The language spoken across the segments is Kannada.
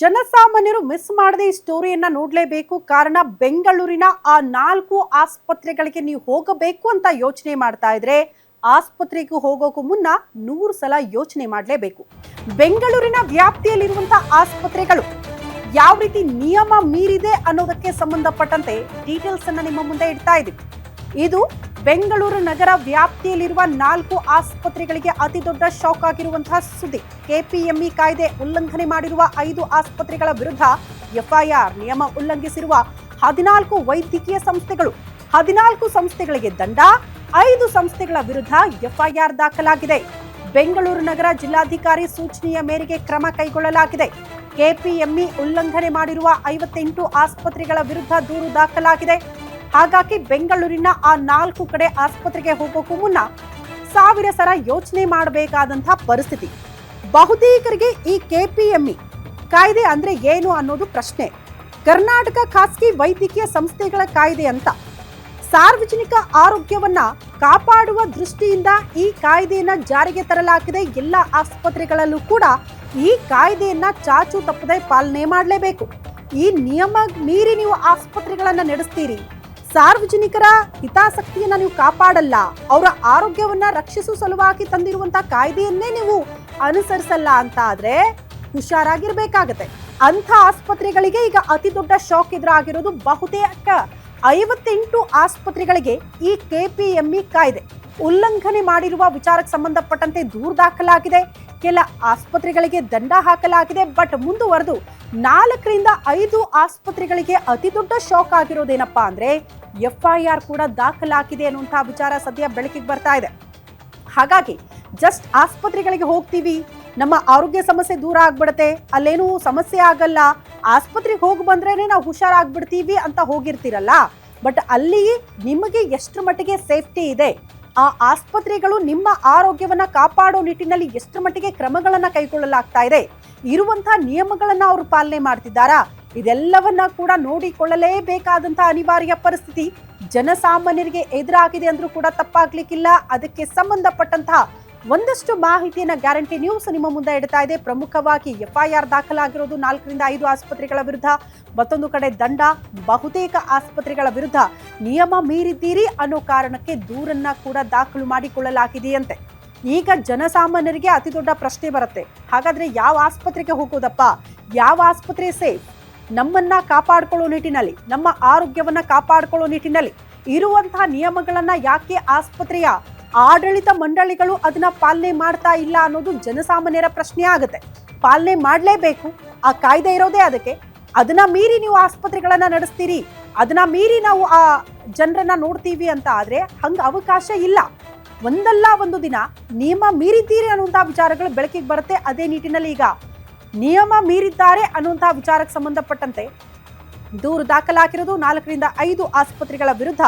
ಜನಸಾಮಾನ್ಯರು ಮಿಸ್ ಮಾಡದೆ ಈ ಸ್ಟೋರಿಯನ್ನ ನೋಡಲೇಬೇಕು. ಕಾರಣ ಬೆಂಗಳೂರಿನ ಆ 4 ಆಸ್ಪತ್ರೆಗಳಿಗೆ ನೀವು ಹೋಗಬೇಕು ಅಂತ ಯೋಚನೆ ಮಾಡ್ತಾ ಇದ್ರೆ ಆಸ್ಪತ್ರೆಗೆ ಹೋಗೋಕು ಮುನ್ನ 100 ಸಲ ಯೋಚನೆ ಮಾಡಲೇಬೇಕು. ಬೆಂಗಳೂರಿನ ವ್ಯಾಪ್ತಿಯಲ್ಲಿರುವಂತಹ ಆಸ್ಪತ್ರೆಗಳು ಯಾವ ರೀತಿ ನಿಯಮ ಮೀರಿದೆ ಅನ್ನೋದಕ್ಕೆ ಸಂಬಂಧಪಟ್ಟಂತೆ ಡೀಟೇಲ್ಸ್ ಅನ್ನ ನಿಮ್ಮ ಮುಂದೆ ಇಡ್ತಾ ಇದ್ದೀವಿ. ಇದು ಬೆಂಗಳೂರು ನಗರ ವ್ಯಾಪ್ತಿಯಲ್ಲಿರುವ 4 ಆಸ್ಪತ್ರೆಗಳಿಗೆ ಅತಿ ದೊಡ್ಡ ಶಾಕ್ ಆಗಿರುವಂತಹ ಸುದ್ದಿ. ಕೆಪಿಎಂಇ ಕಾಯ್ದೆ ಉಲ್ಲಂಘನೆ ಮಾಡಿರುವ 5 ಆಸ್ಪತ್ರೆಗಳ ವಿರುದ್ಧ ಎಫ್ಐಆರ್. ನಿಯಮ ಉಲ್ಲಂಘಿಸಿರುವ 14 ವೈದ್ಯಕೀಯ ಸಂಸ್ಥೆಗಳು, 14 ಸಂಸ್ಥೆಗಳಿಗೆ ದಂಡ, 5 ಸಂಸ್ಥೆಗಳ ವಿರುದ್ಧ ಎಫ್ಐಆರ್ ದಾಖಲಾಗಿದೆ. ಬೆಂಗಳೂರು ನಗರ ಜಿಲ್ಲಾಧಿಕಾರಿ ಸೂಚನೆಯ ಮೇರೆಗೆ ಕ್ರಮ ಕೈಗೊಳ್ಳಲಾಗಿದೆ. ಕೆಪಿಎಂಇ ಉಲ್ಲಂಘನೆ ಮಾಡಿರುವ 58 ಆಸ್ಪತ್ರೆಗಳ ವಿರುದ್ಧ ದೂರು ದಾಖಲಾಗಿದೆ. ಹಾಗಾಗಿ ಬೆಂಗಳೂರಿನ ಆ 4 ಕಡೆ ಆಸ್ಪತ್ರೆಗೆ ಹೋಗೋಕ್ಕೂ ಮುನ್ನ 1000 ಸಲ ಯೋಚನೆ ಮಾಡಬೇಕಾದಂತಹ ಪರಿಸ್ಥಿತಿ. ಬಹುತೇಕರಿಗೆ ಈ ಕೆಪಿಎಂಇ ಕಾಯ್ದೆ ಅಂದ್ರೆ ಏನು ಅನ್ನೋದು ಪ್ರಶ್ನೆ. ಕರ್ನಾಟಕ ಖಾಸಗಿ ವೈದ್ಯಕೀಯ ಸಂಸ್ಥೆಗಳ ಕಾಯ್ದೆ ಅಂತ ಸಾರ್ವಜನಿಕ ಆರೋಗ್ಯವನ್ನ ಕಾಪಾಡುವ ದೃಷ್ಟಿಯಿಂದ ಈ ಕಾಯ್ದೆಯನ್ನ ಜಾರಿಗೆ ತರಲಾಗಿದೆ. ಎಲ್ಲ ಆಸ್ಪತ್ರೆಗಳಲ್ಲೂ ಕೂಡ ಈ ಕಾಯ್ದೆಯನ್ನ ಚಾಚು ತಪ್ಪದೆ ಪಾಲನೆ ಮಾಡಲೇಬೇಕು. ಈ ನಿಯಮ ಮೀರಿ ನೀವು ಆಸ್ಪತ್ರೆಗಳನ್ನ ನಡೆಸ್ತೀರಿ, ಸಾರ್ವಜನಿಕರ ಹಿತಾಸಕ್ತಿಯನ್ನ ನೀವು ಕಾಪಾಡಲ್ಲ, ಅವರ ಆರೋಗ್ಯವನ್ನ ರಕ್ಷಿಸುವ ಸಲುವಾಗಿ ತಂದಿರುವಂತಹ ಕಾಯ್ದೆಯನ್ನೇ ನೀವು ಅನುಸರಿಸಲ್ಲ ಅಂತ ಆದ್ರೆ ಹುಷಾರಾಗಿರ್ಬೇಕಾಗತ್ತೆ. ಅಂಥ ಆಸ್ಪತ್ರೆಗಳಿಗೆ ಈಗ ಅತಿ ದೊಡ್ಡ ಶಾಕ್ ಎದುರಾಗಿರೋದು. ಬಹುತೇಕ 58 ಆಸ್ಪತ್ರೆಗಳಿಗೆ ಈ ಕೆಪಿಎಂಇ ಕಾಯ್ದೆ ಉಲ್ಲಂಘನೆ ಮಾಡಿರುವ ವಿಚಾರಕ್ಕೆ ಸಂಬಂಧಪಟ್ಟಂತೆ ದೂರು ದಾಖಲಾಗಿದೆ. ಕೆಲ ಆಸ್ಪತ್ರೆಗಳಿಗೆ ದಂಡ ಹಾಕಲಾಗಿದೆ. ಬಟ್ ಮುಂದುವರೆದು 4 ರಿಂದ 5 ಆಸ್ಪತ್ರೆಗಳಿಗೆ ಅತಿ ದೊಡ್ಡ ಶಾಕ್ ಆಗಿರೋದೇನಪ್ಪಾ ಅಂದ್ರೆ ಎಫ್ಐಆರ್ ಕೂಡ ದಾಖಲಾಗಿದೆ ಅನ್ನುವಂತಹ ವಿಚಾರ ಸದ್ಯ ಬೆಳಕಿಗೆ ಬರ್ತಾ ಇದೆ. ಹಾಗಾಗಿ ಜಸ್ಟ್ ಆಸ್ಪತ್ರೆಗಳಿಗೆ ಹೋಗ್ತೀವಿ, ನಮ್ಮ ಆರೋಗ್ಯ ಸಮಸ್ಯೆ ದೂರ ಆಗ್ಬಿಡತ್ತೆ, ಅಲ್ಲೇನು ಸಮಸ್ಯೆ ಆಗಲ್ಲ, ಆಸ್ಪತ್ರೆಗೆ ಹೋಗಿ ಬಂದ್ರೇನೆ ನಾವು ಹುಷಾರಾಗ್ಬಿಡ್ತೀವಿ ಅಂತ ಹೋಗಿರ್ತೀರಲ್ಲ. ಬಟ್ ಅಲ್ಲಿ ನಿಮಗೆ ಎಷ್ಟರ ಮಟ್ಟಿಗೆ ಸೇಫ್ಟಿ ಇದೆ, ಆ ಆಸ್ಪತ್ರೆಗಳು ನಿಮ್ಮ ಆರೋಗ್ಯವನ್ನ ಕಾಪಾಡೋ ನಿಟ್ಟಿನಲ್ಲಿ ಎಷ್ಟರ ಮಟ್ಟಿಗೆ ಕ್ರಮಗಳನ್ನ ಕೈಗೊಳ್ಳಲಾಗ್ತಾ ಇದೆ, ಇರುವಂತಹ ನಿಯಮಗಳನ್ನ ಅವರು ಪಾಲನೆ ಮಾಡ್ತಿದ್ದಾರಾ, ಇದೆಲ್ಲವನ್ನ ಕೂಡ ನೋಡಿಕೊಳ್ಳಲೇಬೇಕಾದಂತಹ ಅನಿವಾರ್ಯ ಪರಿಸ್ಥಿತಿ ಜನಸಾಮಾನ್ಯರಿಗೆ ಎದುರಾಗಿದೆ ಅಂದ್ರೂ ಕೂಡ ತಪ್ಪಾಗ್ಲಿಕ್ಕಿಲ್ಲ. ಅದಕ್ಕೆ ಸಂಬಂಧಪಟ್ಟಂತಹ ಒಂದಷ್ಟು ಮಾಹಿತಿಯನ್ನ ಗ್ಯಾರಂಟಿ ನ್ಯೂಸ್ ನಿಮ್ಮ ಮುಂದೆ ಇಡ್ತಾ ಇದೆ. ಪ್ರಮುಖವಾಗಿ ಎಫ್ಐಆರ್ ದಾಖಲಾಗಿರೋದು 4 ರಿಂದ 5 ಆಸ್ಪತ್ರೆಗಳ ವಿರುದ್ಧ, ಮತ್ತೊಂದು ಕಡೆ ದಂಡ, ಬಹುತೇಕ ಆಸ್ಪತ್ರೆಗಳ ವಿರುದ್ಧ ನಿಯಮ ಮೀರಿದ್ದೀರಿ ಅನ್ನೋ ಕಾರಣಕ್ಕೆ ದೂರನ್ನ ಕೂಡ ದಾಖಲು ಮಾಡಿಕೊಳ್ಳಲಾಗಿದೆಯಂತೆ. ಈಗ ಜನಸಾಮಾನ್ಯರಿಗೆ ಅತಿ ದೊಡ್ಡ ಪ್ರಶ್ನೆ ಬರುತ್ತೆ, ಹಾಗಾದ್ರೆ ಯಾವ ಆಸ್ಪತ್ರೆಗೆ ಹೋಗೋದಪ್ಪ, ಯಾವ ಆಸ್ಪತ್ರೆ ಸೇಫ್, ನಮ್ಮನ್ನ ಕಾಪಾಡ್ಕೊಳ್ಳೋ ನಿಟ್ಟಿನಲ್ಲಿ, ನಮ್ಮ ಆರೋಗ್ಯವನ್ನ ಕಾಪಾಡ್ಕೊಳ್ಳೋ ನಿಟ್ಟಿನಲ್ಲಿ ಇರುವಂತಹ ನಿಯಮಗಳನ್ನ ಯಾಕೆ ಆಸ್ಪತ್ರೆಯ ಆಡಳಿತ ಮಂಡಳಿಗಳು ಅದನ್ನ ಪಾಲನೆ ಮಾಡ್ತಾ ಇಲ್ಲ ಅನ್ನೋದು ಜನಸಾಮಾನ್ಯರ ಪ್ರಶ್ನೆ ಆಗುತ್ತೆ. ಪಾಲನೆ ಮಾಡಲೇಬೇಕು, ಆ ಕಾಯ್ದೆ ಇರೋದೇ ಅದಕ್ಕೆ. ಅದನ್ನ ಮೀರಿ ನೀವು ಆಸ್ಪತ್ರೆಗಳನ್ನ ನಡೆಸ್ತೀರಿ, ಅದನ್ನ ಮೀರಿ ನಾವು ಆ ಜನರನ್ನ ನೋಡ್ತೀವಿ ಅಂತ ಆದ್ರೆ ಹಂಗ ಅವಕಾಶ ಇಲ್ಲ. ಒಂದಲ್ಲ ಒಂದು ದಿನ ನಿಯಮ ಮೀರಿದ್ದೀರಿ ಅನ್ನುವಂತಹ ವಿಚಾರಗಳು ಬೆಳಕಿಗೆ ಬರುತ್ತೆ. ಅದೇ ನಿಟ್ಟಿನಲ್ಲಿ ಈಗ ನಿಯಮ ಮೀರಿದ್ದಾರೆ ಅನ್ನುವಂತಹ ವಿಚಾರಕ್ಕೆ ಸಂಬಂಧಪಟ್ಟಂತೆ ದೂರು ದಾಖಲಾಗಿರೋದು. 4 ರಿಂದ 5 ಆಸ್ಪತ್ರೆಗಳ ವಿರುದ್ಧ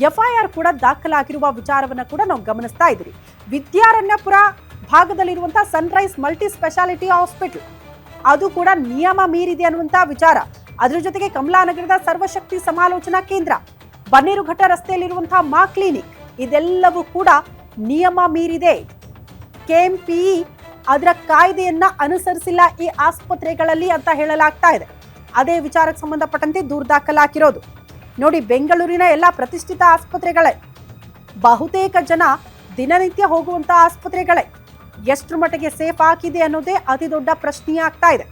ಎಫ್ಐಆರ್ ಕೂಡ ದಾಖಲಾಗಿರುವ ವಿಚಾರವನ್ನ ಕೂಡ ನಾವು ಗಮನಿಸ್ತಾ ಇದ್ದೀವಿ. ವಿದ್ಯಾರಣ್ಯಪುರ ಭಾಗದಲ್ಲಿರುವಂತಹ ಸನ್ರೈಸ್ ಮಲ್ಟಿ ಸ್ಪೆಷಾಲಿಟಿ ಹಾಸ್ಪಿಟಲ್ ಅದು ಕೂಡ ನಿಯಮ ಮೀರಿದೆ ಅನ್ನುವಂತಹ ವಿಚಾರ. ಅದರ ಜೊತೆಗೆ ಕಮಲಾನಗರದ ಸರ್ವಶಕ್ತಿ ಸಮಾಲೋಚನಾ ಕೇಂದ್ರ, ಬನ್ನೇರುಘಟ್ಟ ರಸ್ತೆಯಲ್ಲಿರುವಂತಹ ಮಾ ಕ್ಲಿನಿಕ್, ಇದೆಲ್ಲವೂ ಕೂಡ ನಿಯಮ ಮೀರಿದೆ. ಕೆಎಂಪಿಇ ಅದರ ಕಾಯ್ದೆಯನ್ನ ಅನುಸರಿಸಿಲ್ಲ ಈ ಆಸ್ಪತ್ರೆಗಳಲ್ಲಿ ಅಂತ ಹೇಳಲಾಗ್ತಾ ಇದೆ. ಅದೇ ವಿಚಾರಕ್ಕೆ ಸಂಬಂಧಪಟ್ಟಂತೆ ದೂರು ದಾಖಲಾಗಿರೋದು. ನೋಡಿ, ಬೆಂಗಳೂರಿನ ಎಲ್ಲ ಪ್ರತಿಷ್ಠಿತ ಆಸ್ಪತ್ರೆಗಳೇ, ಬಹುತೇಕ ಜನ ದಿನನಿತ್ಯ ಹೋಗುವಂತಹ ಆಸ್ಪತ್ರೆಗಳೇ ಎಷ್ಟರ ಮಟ್ಟಿಗೆ ಸೇಫ್ ಆಗಿದೆ ಅನ್ನೋದೇ ಅತಿ ದೊಡ್ಡ ಪ್ರಶ್ನೆ ಆಗ್ತಾ ಇದೆ.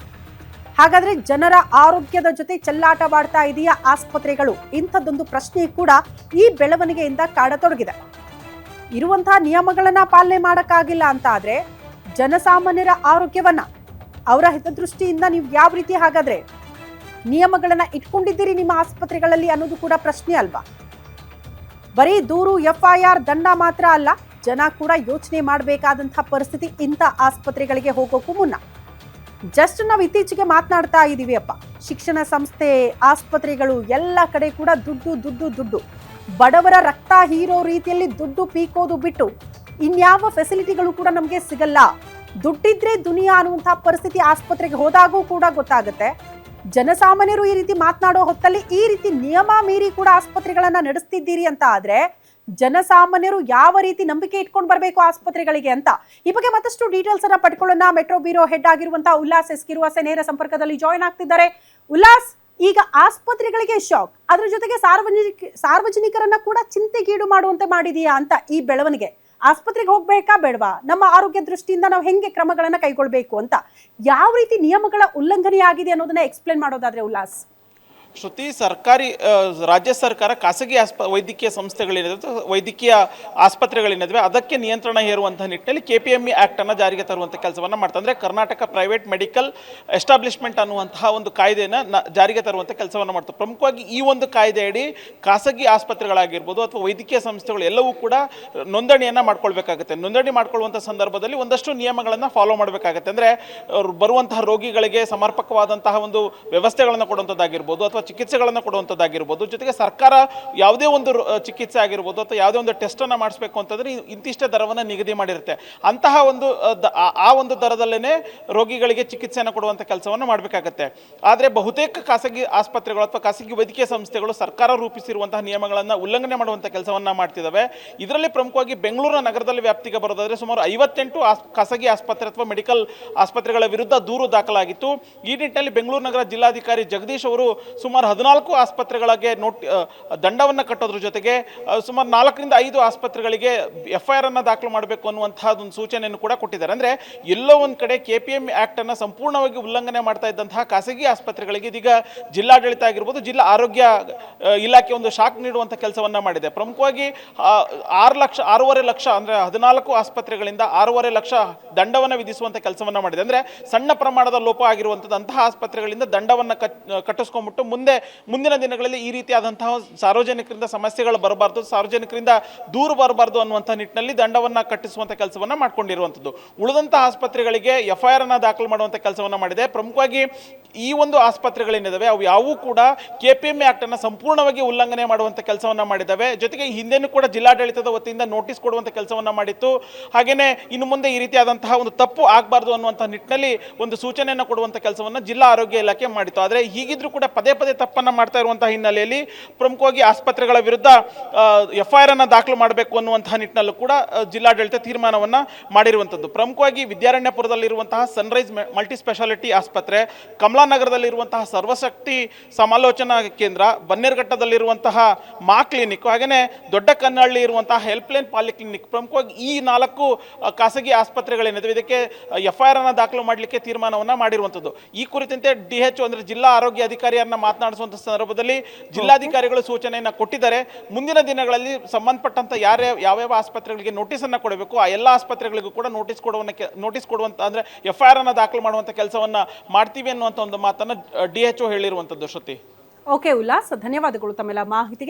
ಹಾಗಾದ್ರೆ ಜನರ ಆರೋಗ್ಯದ ಜೊತೆ ಚೆಲ್ಲಾಟವಾಡ್ತಾ ಇದೆಯಾ ಆಸ್ಪತ್ರೆಗಳು? ಇಂಥದ್ದೊಂದು ಪ್ರಶ್ನೆ ಕೂಡ ಈ ಬೆಳವಣಿಗೆಯಿಂದ ಕಾಡತೊಡಗಿದೆ. ಇರುವಂತಹ ನಿಯಮಗಳನ್ನ ಪಾಲನೆ ಮಾಡಕ್ಕಾಗಿಲ್ಲ ಅಂತ ಆದ್ರೆ ಜನಸಾಮಾನ್ಯರ ಆರೋಗ್ಯವನ್ನ, ಅವರ ಹಿತದೃಷ್ಟಿಯಿಂದ ನೀವು ಯಾವ ರೀತಿ ಹಾಗಾದ್ರೆ ನಿಯಮಗಳನ್ನ ಇಟ್ಕೊಂಡಿದ್ದೀರಿ ನಿಮ್ಮ ಆಸ್ಪತ್ರೆಗಳಲ್ಲಿ ಅನ್ನೋದು ಕೂಡ ಪ್ರಶ್ನೆ ಅಲ್ವಾ? ಬರೀ ದೂರು, ಎಫ್ಐಆರ್, ದಂಡ ಮಾತ್ರ ಅಲ್ಲ, ಜನ ಕೂಡ ಯೋಚನೆ ಮಾಡಬೇಕಾದಂತಹ ಪರಿಸ್ಥಿತಿ ಇಂಥ ಆಸ್ಪತ್ರೆಗಳಿಗೆ ಹೋಗೋಕ್ಕೂ ಮುನ್ನ. ಜಸ್ಟ್ ನಾವು ಇತ್ತೀಚೆಗೆ ಮಾತನಾಡ್ತಾ ಇದ್ದೀವಿ ಅಪ್ಪ, ಶಿಕ್ಷಣ ಸಂಸ್ಥೆ, ಆಸ್ಪತ್ರೆಗಳು ಎಲ್ಲ ಕಡೆ ಕೂಡ ದುಡ್ಡು ದುಡ್ಡು ದುಡ್ಡು, ಬಡವರ ರಕ್ತ ಹೀರೋ ರೀತಿಯಲ್ಲಿ ದುಡ್ಡು ಪೀಕೋದು ಬಿಟ್ಟು ಇನ್ಯಾವ ಫೆಸಿಲಿಟಿಗಳು ಕೂಡ ನಮಗೆ ಸಿಗಲ್ಲ. ದುಡ್ಡಿದ್ರೆ ದುನಿಯಾ ಅನ್ನುವಂತಹ ಪರಿಸ್ಥಿತಿ ಆಸ್ಪತ್ರೆಗೆ ಹೋದಾಗೂ ಕೂಡ ಗೊತ್ತಾಗುತ್ತೆ. ಜನಸಾಮಾನ್ಯರು ಈ ರೀತಿ ಮಾತನಾಡೋ ಹೊತ್ತಲ್ಲಿ ಈ ರೀತಿ ನಿಯಮ ಮೀರಿ ಕೂಡ ಆಸ್ಪತ್ರೆಗಳನ್ನ ನಡೆಸ್ತಿದ್ದೀರಿ ಅಂತ ಆದ್ರೆ ಜನಸಾಮಾನ್ಯರು ಯಾವ ರೀತಿ ನಂಬಿಕೆ ಇಟ್ಕೊಂಡು ಬರಬೇಕು ಆಸ್ಪತ್ರೆಗಳಿಗೆ ಅಂತ. ಈ ಬಗ್ಗೆ ಮತ್ತಷ್ಟು ಡೀಟೇಲ್ಸ್ ಅನ್ನ ಪಡ್ಕೊಳ್ಳೋಣ. ಮೆಟ್ರೋ ಬ್ಯೂರೋ ಹೆಡ್ ಆಗಿರುವಂತಹ ಉಲ್ಲಾಸ್ ಎಸ್ಕಿರುವಾಸೆ ನೇರ ಸಂಪರ್ಕದಲ್ಲಿ ಜಾಯ್ನ್ ಆಗ್ತಿದ್ದಾರೆ. ಉಲ್ಲಾಸ್, ಈಗ ಆಸ್ಪತ್ರೆಗಳಿಗೆ ಶಾಕ್, ಅದ್ರ ಜೊತೆಗೆ ಸಾರ್ವಜನಿಕರನ್ನ ಕೂಡ ಚಿಂತೆಗೀಡು ಮಾಡುವಂತೆ ಮಾಡಿದೀಯಾ ಅಂತ ಈ ಬೆಳವಣಿಗೆ. ಆಸ್ಪತ್ರೆಗೆ ಹೋಗ್ಬೇಕಾ ಬೇಡವಾ, ನಮ್ಮ ಆರೋಗ್ಯ ದೃಷ್ಟಿಯಿಂದ ನಾವು ಹೆಂಗೆ ಕ್ರಮಗಳನ್ನ ಕೈಗೊಳ್ಬೇಕು ಅಂತ, ಯಾವ ರೀತಿ ನಿಯಮಗಳ ಉಲ್ಲಂಘನೆ ಆಗಿದೆ ಅನ್ನೋದನ್ನ ಎಕ್ಸ್ಪ್ಲೇನ್ ಮಾಡೋದಾದ್ರೆ ಉಲ್ಲಾಸ್. ಶ್ರುತಿ, ಸರ್ಕಾರಿ ರಾಜ್ಯ ಸರ್ಕಾರ ಖಾಸಗಿ ವೈದ್ಯಕೀಯ ಸಂಸ್ಥೆಗಳೇನಿದೆ, ವೈದ್ಯಕೀಯ ಆಸ್ಪತ್ರೆಗಳೇನಿದೆ ಅದಕ್ಕೆ ನಿಯಂತ್ರಣ ಹೇರುವಂತಹ ನಿಟ್ಟಿನಲ್ಲಿ KPME ಆ್ಯಕ್ಟನ್ನು ಜಾರಿಗೆ ತರುವಂಥ ಕೆಲಸವನ್ನು ಮಾಡ್ತಾರೆ. ಅಂದರೆ ಕರ್ನಾಟಕ ಪ್ರೈವೇಟ್ ಮೆಡಿಕಲ್ ಎಸ್ಟಾಬ್ಲಿಷ್ಮೆಂಟ್ ಅನ್ನುವಂತಹ ಒಂದು ಕಾಯ್ದೆಯನ್ನು ಜಾರಿಗೆ ತರುವಂಥ ಕೆಲಸವನ್ನು ಮಾಡ್ತಾರೆ. ಪ್ರಮುಖವಾಗಿ ಈ ಒಂದು ಕಾಯ್ದೆಯಡಿ ಖಾಸಗಿ ಆಸ್ಪತ್ರೆಗಳಾಗಿರ್ಬೋದು ಅಥವಾ ವೈದ್ಯಕೀಯ ಸಂಸ್ಥೆಗಳು ಎಲ್ಲವೂ ಕೂಡ ನೋಂದಣಿಯನ್ನು ಮಾಡ್ಕೊಳ್ಬೇಕಾಗುತ್ತೆ. ನೋಂದಣಿ ಮಾಡ್ಕೊಳ್ಳುವಂಥ ಸಂದರ್ಭದಲ್ಲಿ ಒಂದಷ್ಟು ನಿಯಮಗಳನ್ನು ಫಾಲೋ ಮಾಡಬೇಕಾಗುತ್ತೆ. ಅಂದರೆ ಬರುವಂತಹ ರೋಗಿಗಳಿಗೆ ಸಮರ್ಪಕವಾದಂತಹ ಒಂದು ವ್ಯವಸ್ಥೆಗಳನ್ನು ಕೊಡುವಂಥದ್ದಾಗಿರ್ಬೋದು ಅಥವಾ ಚಿಕಿತ್ಸೆಗಳನ್ನು ಕೊಡುವಂಥದ್ದಾಗಿರ್ಬೋದು, ಜೊತೆಗೆ ಸರ್ಕಾರ ಯಾವುದೇ ಒಂದು ಚಿಕಿತ್ಸೆ ಆಗಿರ್ಬೋದು ಅಥವಾ ಯಾವುದೇ ಒಂದು ಟೆಸ್ಟನ್ನು ಮಾಡಿಸ್ಬೇಕು ಅಂತಂದರೆ ಇಂತಿಷ್ಟೇ ದರವನ್ನು ನಿಗದಿ ಮಾಡಿರುತ್ತೆ. ಅಂತಹ ಒಂದು ಆ ಒಂದು ದರದಲ್ಲೇ ರೋಗಿಗಳಿಗೆ ಚಿಕಿತ್ಸೆಯನ್ನು ಕೊಡುವಂಥ ಕೆಲಸವನ್ನು ಮಾಡಬೇಕಾಗತ್ತೆ. ಆದರೆ ಬಹುತೇಕ ಖಾಸಗಿ ಆಸ್ಪತ್ರೆಗಳು ಅಥವಾ ಖಾಸಗಿ ವೈದ್ಯಕೀಯ ಸಂಸ್ಥೆಗಳು ಸರ್ಕಾರ ರೂಪಿಸಿರುವಂತಹ ನಿಯಮಗಳನ್ನು ಉಲ್ಲಂಘನೆ ಮಾಡುವಂಥ ಕೆಲಸವನ್ನು ಮಾಡ್ತಿದ್ದಾವೆ. ಇದರಲ್ಲಿ ಪ್ರಮುಖವಾಗಿ ಬೆಂಗಳೂರು ನಗರದಲ್ಲಿ ವ್ಯಾಪ್ತಿಗೆ ಬರೋದಾದರೆ ಸುಮಾರು 58 ಖಾಸಗಿ ಆಸ್ಪತ್ರೆ ಅಥವಾ ಮೆಡಿಕಲ್ ಆಸ್ಪತ್ರೆಗಳ ವಿರುದ್ಧ ದೂರು ದಾಖಲಾಗಿತ್ತು. ಈ ನಿಟ್ಟಿನಲ್ಲಿ ಬೆಂಗಳೂರು ನಗರ ಜಿಲ್ಲಾಧಿಕಾರಿ ಜಗದೀಶ್ ಅವರು ಸುಮಾರು 14 ಆಸ್ಪತ್ರೆಗಳಿಗೆ ದಂಡವನ್ನು ಕಟ್ಟೋದ್ರ ಜೊತೆಗೆ ಸುಮಾರು 4 ರಿಂದ 5 ಆಸ್ಪತ್ರೆಗಳಿಗೆ FIR ಅನ್ನು ದಾಖಲು ಮಾಡಬೇಕು ಅನ್ನುವಂತಹದೊಂದು ಸೂಚನೆಯನ್ನು ಕೂಡ ಕೊಟ್ಟಿದ್ದಾರೆ. ಅಂದರೆ ಎಲ್ಲೋ ಒಂದು ಕಡೆ KPME ಆ್ಯಕ್ಟನ್ನು ಸಂಪೂರ್ಣವಾಗಿ ಉಲ್ಲಂಘನೆ ಮಾಡ್ತಾ ಇದ್ದಂತಹ ಖಾಸಗಿ ಆಸ್ಪತ್ರೆಗಳಿಗೆ ಇದೀಗ ಜಿಲ್ಲಾಡಳಿತ ಆಗಿರ್ಬೋದು, ಜಿಲ್ಲಾ ಆರೋಗ್ಯ ಇಲಾಖೆ ಒಂದು ಶಾಕ್ ನೀಡುವಂಥ ಕೆಲಸವನ್ನು ಮಾಡಿದೆ. ಪ್ರಮುಖವಾಗಿ 6.5 ಲಕ್ಷ ಅಂದರೆ 14 ಆಸ್ಪತ್ರೆಗಳಿಂದ 6.5 ಲಕ್ಷ ದಂಡವನ್ನು ವಿಧಿಸುವಂಥ ಕೆಲಸವನ್ನು ಮಾಡಿದೆ. ಅಂದರೆ ಸಣ್ಣ ಪ್ರಮಾಣದ ಲೋಪ ಆಗಿರುವಂಥದ್ದು ಅಂತಹ ಆಸ್ಪತ್ರೆಗಳಿಂದ ದಂಡವನ್ನು ಕಟ್ಟಿಸ್ಕೊಂಡ್ಬಿಟ್ಟು ಮುಂದಿನ ದಿನಗಳಲ್ಲಿ ಈ ರೀತಿಯಾದಂತಹ ಸಾರ್ವಜನಿಕರಿಂದ ಸಮಸ್ಯೆಗಳು ಬರಬಾರ್ದು, ಸಾರ್ವಜನಿಕರಿಂದ ದೂರು ಬರಬಾರ್ದು ಅನ್ನುವಂಥ ನಿಟ್ಟಿನಲ್ಲಿ ದಂಡವನ್ನು ಕಟ್ಟಿಸುವಂಥ ಕೆಲಸವನ್ನು ಮಾಡ್ಕೊಂಡಿರುವಂಥದ್ದು. ಉಳಿದಂತಹ ಆಸ್ಪತ್ರೆಗಳಿಗೆ FIR ಅನ್ನು ದಾಖಲು ಮಾಡುವಂಥ ಕೆಲಸವನ್ನು ಮಾಡಿದೆ. ಪ್ರಮುಖವಾಗಿ ಈ ಒಂದು ಆಸ್ಪತ್ರೆಗಳೇನಿದ್ದಾವೆ ಅವು ಯಾವುವು ಕೂಡ KPME ಆ್ಯಕ್ಟನ್ನು ಸಂಪೂರ್ಣವಾಗಿ ಉಲ್ಲಂಘನೆ ಮಾಡುವಂಥ ಕೆಲಸವನ್ನು ಮಾಡಿದ್ದಾವೆ. ಜೊತೆಗೆ ಹಿಂದೆನೂ ಕೂಡ ಜಿಲ್ಲಾಡಳಿತದ ವತಿಯಿಂದ ನೋಟಿಸ್ ಕೊಡುವಂಥ ಕೆಲಸವನ್ನು ಮಾಡಿತ್ತು. ಹಾಗೆಯೇ ಇನ್ನು ಮುಂದೆ ಈ ರೀತಿಯಾದಂತಹ ಒಂದು ತಪ್ಪು ಆಗಬಾರ್ದು ಅನ್ನುವಂಥ ನಿಟ್ಟಿನಲ್ಲಿ ಒಂದು ಸೂಚನೆಯನ್ನು ಕೊಡುವಂಥ ಕೆಲಸವನ್ನು ಜಿಲ್ಲಾ ಆರೋಗ್ಯ ಇಲಾಖೆ ಮಾಡಿತ್ತು. ಆದರೆ ಹೀಗಿದ್ರೂ ಕೂಡ ಪದೇ ತಪ್ಪನ್ನು ಮಾಡ್ತಾ ಇರುವಂತಹ ಹಿನ್ನೆಲೆಯಲ್ಲಿ ಪ್ರಮುಖವಾಗಿ ಆಸ್ಪತ್ರೆಗಳ ವಿರುದ್ಧ FIR ಅನ್ನು ದಾಖಲು ಮಾಡಬೇಕು ಅನ್ನುವಂತಹ ನಿಟ್ಟಿನಲ್ಲೂ ಕೂಡ ಜಿಲ್ಲಾಡಳಿತ ತೀರ್ಮಾನವನ್ನು ಮಾಡಿರುವಂಥದ್ದು. ಪ್ರಮುಖವಾಗಿ ವಿದ್ಯಾರಣ್ಯಪುರದಲ್ಲಿರುವಂತಹ ಸನ್ರೈಸ್ ಮಲ್ಟಿ ಸ್ಪೆಷಾಲಿಟಿ ಆಸ್ಪತ್ರೆ, ಕಮಲಾನಗರದಲ್ಲಿರುವಂತಹ ಸರ್ವಶಕ್ತಿ ಸಮಾಲೋಚನಾ ಕೇಂದ್ರ, ಬನ್ನೇರುಘಟ್ಟದಲ್ಲಿರುವಂತಹ ಮಾ ಕ್ಲಿನಿಕ್, ಹಾಗೆಯೇ ದೊಡ್ಡ ಕನ್ನಹಳ್ಳಿ ಇರುವಂತಹ ಹೆಲ್ಪ್ಲೈನ್ ಪಾಲಿಕ್ಲಿನಿಕ್, ಪ್ರಮುಖವಾಗಿ ಈ 4 ಖಾಸಗಿ ಆಸ್ಪತ್ರೆಗಳೇನಿದೆ ಇದಕ್ಕೆ FIR ಅನ್ನು ದಾಖಲು ಮಾಡಲಿಕ್ಕೆ ತೀರ್ಮಾನವನ್ನು ಮಾಡಿರುವಂಥದ್ದು. ಈ ಕುರಿತಂತೆ DHO ಅಂದರೆ ಜಿಲ್ಲಾ ಆರೋಗ್ಯ ಅಧಿಕಾರಿಯನ್ನ ಮಾತನಾಡಿಸುವಂಥ ಸಂದರ್ಭದಲ್ಲಿ ಜಿಲ್ಲಾಧಿಕಾರಿಗಳು ಸೂಚನೆಯನ್ನು ಕೊಟ್ಟಿದ್ದಾರೆ. ಮುಂದಿನ ದಿನಗಳಲ್ಲಿ ಸಂಬಂಧಪಟ್ಟಂಥ ಯಾವ್ಯಾವ ಆಸ್ಪತ್ರೆಗಳಿಗೆ ನೋಟಿಸನ್ನು ಕೊಡಬೇಕು ಆ ಎಲ್ಲ ಆಸ್ಪತ್ರೆಗಳಿಗೂ ಕೂಡ ನೋಟಿಸ್ ಕೊಡುವಂಥ ಅಂದರೆ FIR ಅನ್ನು ದಾಖಲು ಮಾಡುವಂಥ ಕೆಲಸವನ್ನು ಮಾಡ್ತೀವಿ ಅನ್ನುವಂಥ ಒಂದು ಮಾತನ್ನು DHO ಹೇಳಿರುವಂಥದ್ದು. ಶ್ರುತಿ. ಓಕೆ ಉಲ್ಲಾಸ್, ಧನ್ಯವಾದಗಳು ತಮ್ಮೆಲ್ಲ ಮಾಹಿತಿಗೆ.